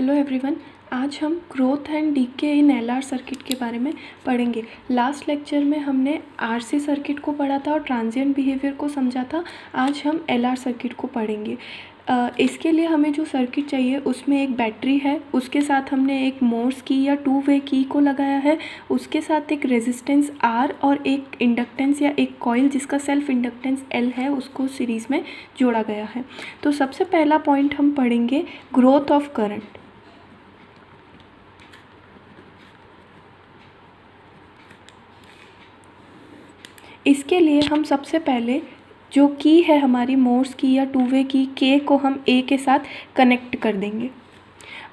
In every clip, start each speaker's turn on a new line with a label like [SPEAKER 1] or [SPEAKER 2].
[SPEAKER 1] Hello everyone. आज हम growth and decay in LR circuit के बारे में पढ़ेंगे। लास्ट लेक्चर में हमने आरसी सर्किट को पढ़ा था और ट्रांजिएंट बिहेवियर को समझा था। आज हम एलआर सर्किट को पढ़ेंगे। इसके लिए हमें जो सर्किट चाहिए उसमें एक बैटरी है, उसके साथ हमने एक मोर्स की या टू वे की को लगाया है, उसके साथ एक रेजिस्टेंस आर और एक इंडक्टेंस या एक कॉइल जिसका सेल्फ इंडक्टेंस एल है उसको सीरीज़ में जोड़ा गया है। तो सबसे पहला पॉइंट हम पढ़ेंगे ग्रोथ ऑफ करंट। इसके लिए हम सबसे पहले जो की है हमारी मोर्स की या टू वे की के को हम ए के साथ कनेक्ट कर देंगे।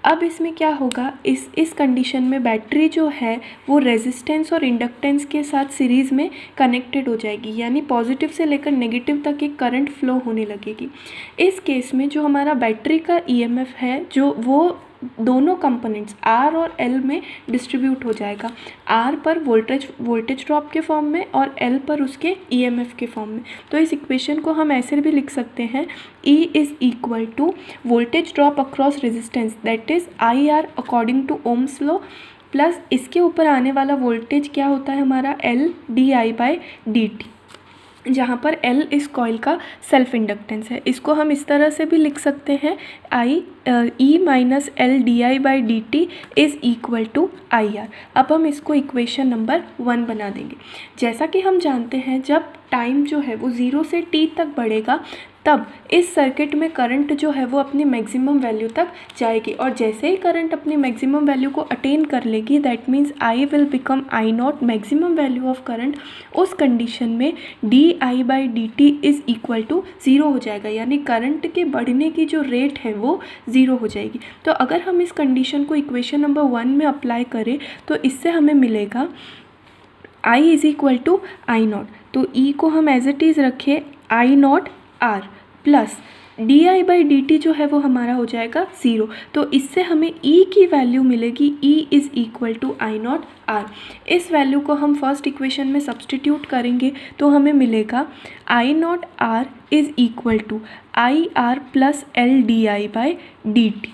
[SPEAKER 1] अब इसमें क्या होगा, इस कंडीशन में बैटरी जो है वो रेजिस्टेंस और इंडक्टेंस के साथ सीरीज़ में कनेक्टेड हो जाएगी, यानी पॉजिटिव से लेकर नेगेटिव तक एक करंट फ्लो होने लगेगी। इस केस में जो हमारा बैटरी का ईएमएफ है जो वो दोनों कंपोनेंट्स आर और एल में डिस्ट्रीब्यूट हो जाएगा। आर पर वोल्टेज ड्रॉप के फॉर्म में और एल पर उसके ईएमएफ के फॉर्म में। तो इस इक्वेशन को हम ऐसे भी लिख सकते हैं, E is equal to voltage drop across resistance that is I R according to Ohm's law plus इसके ऊपर आने वाला वोल्टेज क्या होता है हमारा L D I by D T, जहाँ पर L इस कॉइल का सेल्फ इंडक्टेंस है। इसको हम इस तरह से भी लिख सकते हैं, E minus L D I by D T is equal to I R. अब हम इसको इक्वेशन नंबर 1 बना देंगे। जैसा कि हम जानते हैं जब टाइम जो है वो 0 से t तक बढ़ेगा तब इस सर्किट में करंट जो है वो अपनी मैक्सिमम वैल्यू तक जाएगी, और जैसे ही करंट अपनी मैक्सिमम वैल्यू को अटेन कर लेगी that means I will become I naught maximum value of current. उस कंडीशन में D I by D T is equal to 0 हो जाएगा, यानी करंट के बढ़ने की जो रेट है वो 0 हो जाएगी। तो अगर हम इस कंडीशन को इक्वेशन नंबर 1 में अप्लाई करें तो इससे हमें मिलेगा I is equal to I naught. तो E को हम एज इट इज़ रखें I naught R plus D I by D T जो है वो हमारा हो जाएगा 0। तो इससे हमें E की वैल्यू मिलेगी, E is equal to I naught R. इस वैल्यू को हम फर्स्ट इक्वेशन में सब्सटीट्यूट करेंगे तो हमें मिलेगा I naught R is equal to I R plus L D I by D T.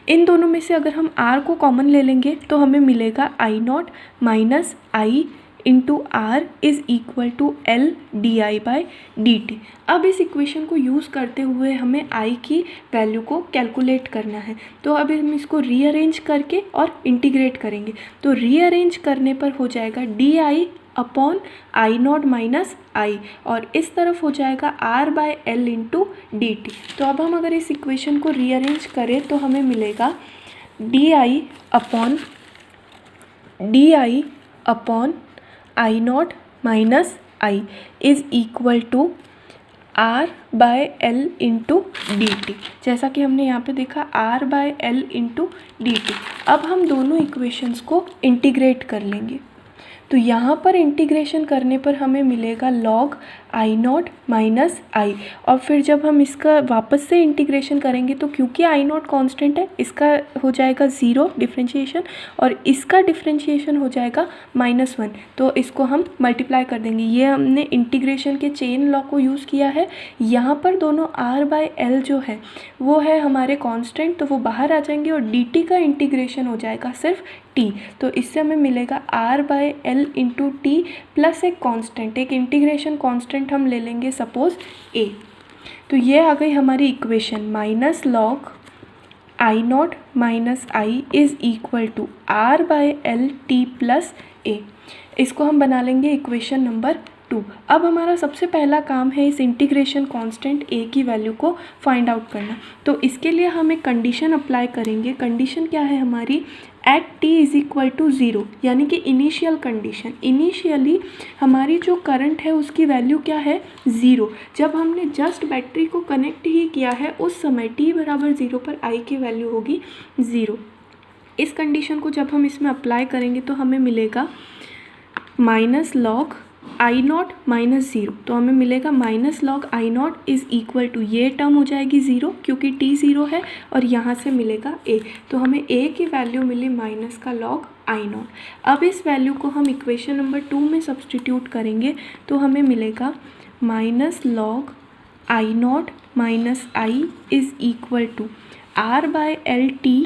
[SPEAKER 1] इन दोनों में से अगर हम R को कॉमन ले लेंगे तो हमें मिलेगा I naught minus I into R is equal to L D I by D T. अब इस इक्वेशन को यूज़ करते हुए हमें I की वैल्यू को कैलकुलेट करना है। तो अब हम इसको रीअरेंज करके और इंटीग्रेट करेंगे। तो रीअरेंज करने पर हो जाएगा D I upon I naught minus I, और इस तरफ हो जाएगा R by L into D T. तो अब हम अगर इस इक्वेशन को रीअरेंज करें तो हमें मिलेगा D I upon I naught minus I is equal to R by L into D T. जैसा कि हमने यहाँ पे देखा R by L into D T. अब हम दोनों इक्वेशंस को इंटीग्रेट कर लेंगे। तो यहाँ पर इंटीग्रेशन करने पर हमें मिलेगा log I naught minus I, और फिर जब हम इसका वापस से इंटीग्रेशन करेंगे तो क्योंकि आई नॉट कॉन्स्टेंट है इसका हो जाएगा 0 डिफ्रेंशिएशन और इसका डिफ्रेंशिएशन हो जाएगा -1। तो इसको हम मल्टीप्लाई कर देंगे। ये हमने इंटीग्रेशन के चेन लॉ को यूज़ किया है। यहाँ पर दोनों आर बाय एल जो है वो है हमारे कॉन्स्टेंट, तो वो बाहर आ जाएंगे और डी टी का इंटीग्रेशन हो जाएगा सिर्फ टी। तो इससे हमें मिलेगा R by L into T plus एक कांस्टेंट, एक इंटीग्रेशन कांस्टेंट हम ले लेंगे सपोज ए। तो ये आ गई हमारी equation minus log I naught minus I is equal to R by L T plus A. इसको हम बना लेंगे इक्वेशन नंबर 2। अब हमारा सबसे पहला काम है इस इंटीग्रेशन कांस्टेंट ए की वैल्यू को फाइंड आउट करना। तो इसके लिए हम एक कंडीशन अप्लाई करेंगे। कंडीशन क्या है हमारी, at T is equal to 0, यानी कि इनिशियल कंडीशन। इनिशियली हमारी जो करंट है उसकी वैल्यू क्या है 0। जब हमने जस्ट बैटरी को कनेक्ट ही किया है उस समय t बराबर 0 पर I की वैल्यू होगी 0। इस कंडीशन को जब हम इसमें अप्लाई करेंगे तो हमें मिलेगा minus log I naught minus 0। तो हमें मिलेगा minus log I naught is equal to, ये टर्म हो जाएगी 0 क्योंकि t 0 है, और यहाँ से मिलेगा a। तो हमें a की वैल्यू मिली माइनस का लॉग आई नॉट। अब इस वैल्यू को हम इक्वेशन नंबर 2 में सब्सटीट्यूट करेंगे तो हमें मिलेगा minus log I naught minus I is equal to R by L T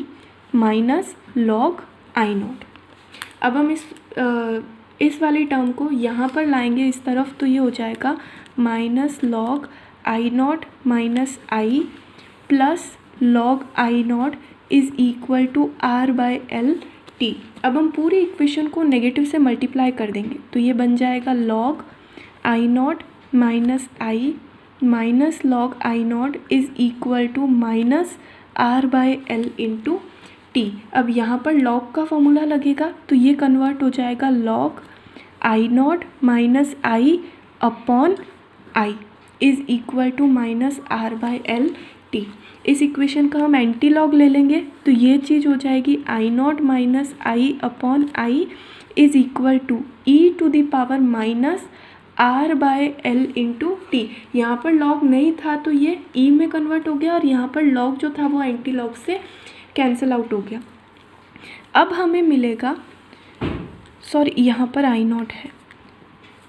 [SPEAKER 1] minus log I naught. अब हम इस वाली टर्म को यहाँ पर लाएंगे इस तरफ, तो ये हो जाएगा minus log I naught minus I plus log I naught is equal to R by L T. अब हम पूरी इक्वेशन को नेगेटिव से मल्टीप्लाई कर देंगे, तो ये बन जाएगा log I naught minus I minus log I naught is equal to minus R by L into T. अब यहाँ पर लॉग का फॉर्मूला लगेगा, तो ये कन्वर्ट हो जाएगा log I naught minus I upon I is equal to minus R by L T. इस इक्वेशन का हम एंटी लॉग ले लेंगे, तो ये चीज़ हो जाएगी I naught minus I upon I is equal to E to the power minus R by L into T. यहाँ पर लॉग नहीं था तो ये ई में कन्वर्ट हो गया, और यहाँ पर लॉग जो था वो एंटी लॉग से कैंसिल आउट हो गया। अब हमें मिलेगा, सॉरी यहाँ पर आई नॉट है,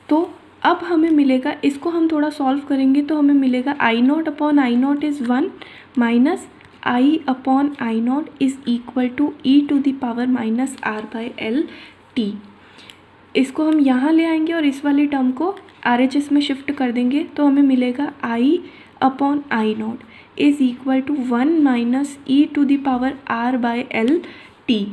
[SPEAKER 1] तो अब हमें मिलेगा, इसको हम थोड़ा सॉल्व करेंगे तो हमें मिलेगा I naught upon I naught is 1 minus I upon I naught is equal to E to the power minus R by L T. इसको हम यहाँ ले आएंगे और इस वाली टर्म को RHS में शिफ्ट कर देंगे, तो हमें मिलेगा I upon I naught is equal to 1 minus E to the power R by L T.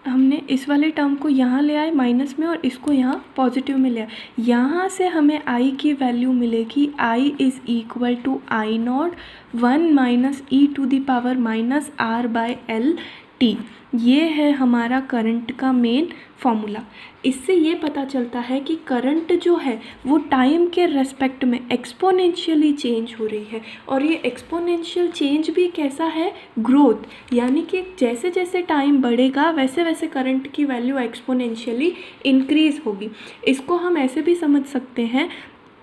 [SPEAKER 1] हमने इस वाले टर्म को यहाँ ले आए माइनस में और इसको यहाँ पॉजिटिव में ले आए। यहाँ से हमें आई की वैल्यू मिलेगी I is equal to I naught 1 minus E to the power minus R by L T. ये है हमारा करंट का मेन फॉर्मूला। इससे ये पता चलता है कि करंट जो है वो टाइम के रेस्पेक्ट में एक्सपोनेंशियली चेंज हो रही है, और ये एक्सपोनेंशियल चेंज भी कैसा है, ग्रोथ, यानी कि जैसे जैसे टाइम बढ़ेगा वैसे वैसे करंट की वैल्यू एक्सपोनेंशियली इंक्रीज़ होगी। इसको हम ऐसे भी समझ सकते हैं,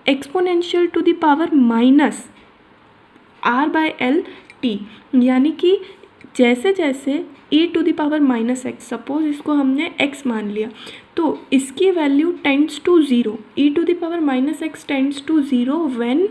[SPEAKER 1] exponential to the power minus R by L T, यानी कि जैसे जैसे e to the power minus X, suppose इसको हमने x मान लिया, तो इसकी value tends to zero, e to the power minus X tends to zero when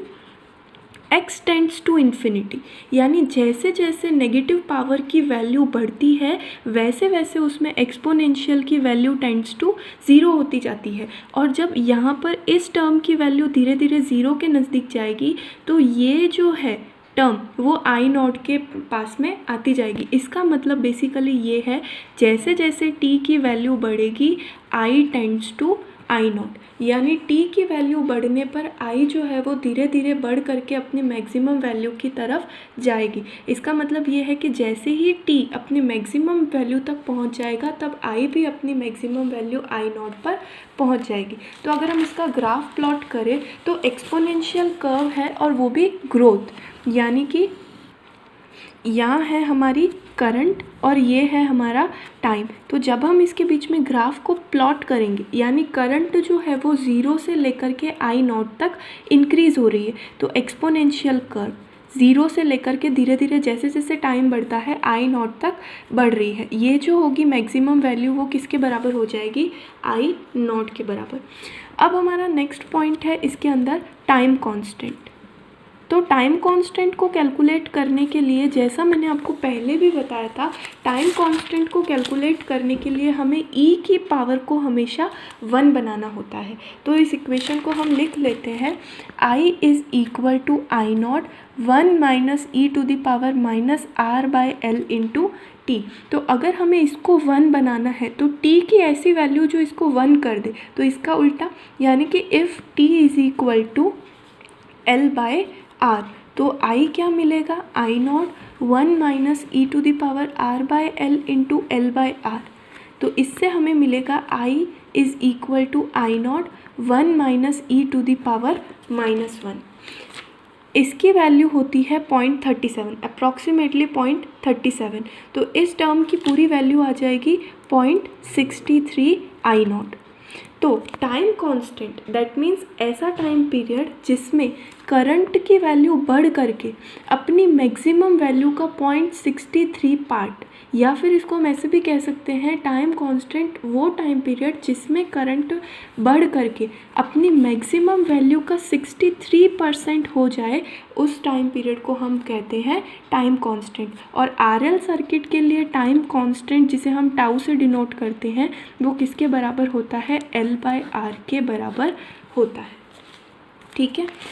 [SPEAKER 1] x tends to infinity, यानी जैसे जैसे नेगेटिव पावर की वैल्यू बढ़ती है वैसे वैसे उसमें एक्सपोनेंशियल की वैल्यू टेंड्स टू ज़ीरो होती जाती है। और जब यहाँ पर इस टर्म की वैल्यू धीरे धीरे ज़ीरो के नज़दीक जाएगी तो ये जो है टर्म वो आई नॉट के पास में आती जाएगी। इसका मतलब बेसिकली ये है, जैसे जैसे t की वैल्यू बढ़ेगी i tends to I naught, यानी t की वैल्यू बढ़ने पर i जो है वो धीरे धीरे बढ़ करके अपनी मैक्सिमम वैल्यू की तरफ जाएगी। इसका मतलब ये है कि जैसे ही t अपनी मैक्सिमम वैल्यू तक पहुंच जाएगा तब i भी अपनी मैक्सिमम वैल्यू आई नॉट पर पहुंच जाएगी। तो अगर हम इसका ग्राफ प्लॉट करें तो एक्सपोनेंशियल कर्व है और वो भी ग्रोथ, यानी कि यहाँ है हमारी करंट और ये है हमारा टाइम। तो जब हम इसके बीच में ग्राफ को प्लॉट करेंगे, यानी करंट जो है वो ज़ीरो से लेकर के आई नॉट तक इंक्रीज़ हो रही है, तो एक्सपोनेंशियल कर्व ज़ीरो से लेकर के धीरे धीरे जैसे जैसे टाइम बढ़ता है आई नॉट तक बढ़ रही है। ये जो होगी मैक्सिमम वैल्यू वो किसके बराबर हो जाएगी, आई नॉट के बराबर। अब हमारा नेक्स्ट पॉइंट है इसके अंदर टाइम कांस्टेंट। तो टाइम कांस्टेंट को कैलकुलेट करने के लिए, जैसा मैंने आपको पहले भी बताया था, टाइम कांस्टेंट को कैलकुलेट करने के लिए हमें e की पावर को हमेशा 1 बनाना होता है। तो इस इक्वेशन को हम लिख लेते हैं, i is equal to I naught 1 minus E to the power minus R by L into T. तो अगर हमें इसको 1 बनाना है तो t की ऐसी वैल्यू जो इसको 1 कर दे, तो इसका उल्टा, यानी कि if t is equal to L by R, तो आई क्या मिलेगा, I naught 1 minus E to the power R by L into L by R. तो इससे हमें मिलेगा I is equal to I naught 1 minus E to the power minus 1। इसकी value होती है 0.37, अप्रॉक्सीमेटली 0.37। तो इस टर्म की पूरी वैल्यू आ जाएगी 0.63 आई नॉट। तो तो टाइम कांस्टेंट दैट मीन्स ऐसा टाइम पीरियड जिसमें करंट की वैल्यू बढ़ करके अपनी मैक्सिमम वैल्यू का 0.63 पार्ट, या फिर इसको हम ऐसे भी कह सकते हैं टाइम कांस्टेंट वो टाइम पीरियड जिसमें करंट बढ़ करके अपनी मैक्सिमम वैल्यू का 63% हो जाए, उस टाइम पीरियड को हम कहते हैं टाइम कांस्टेंट। और आरएल सर्किट के लिए टाइम कांस्टेंट जिसे हम टाउ से डिनोट करते हैं वो किसके बराबर होता है, L/R के बराबर होता है। ठीक है।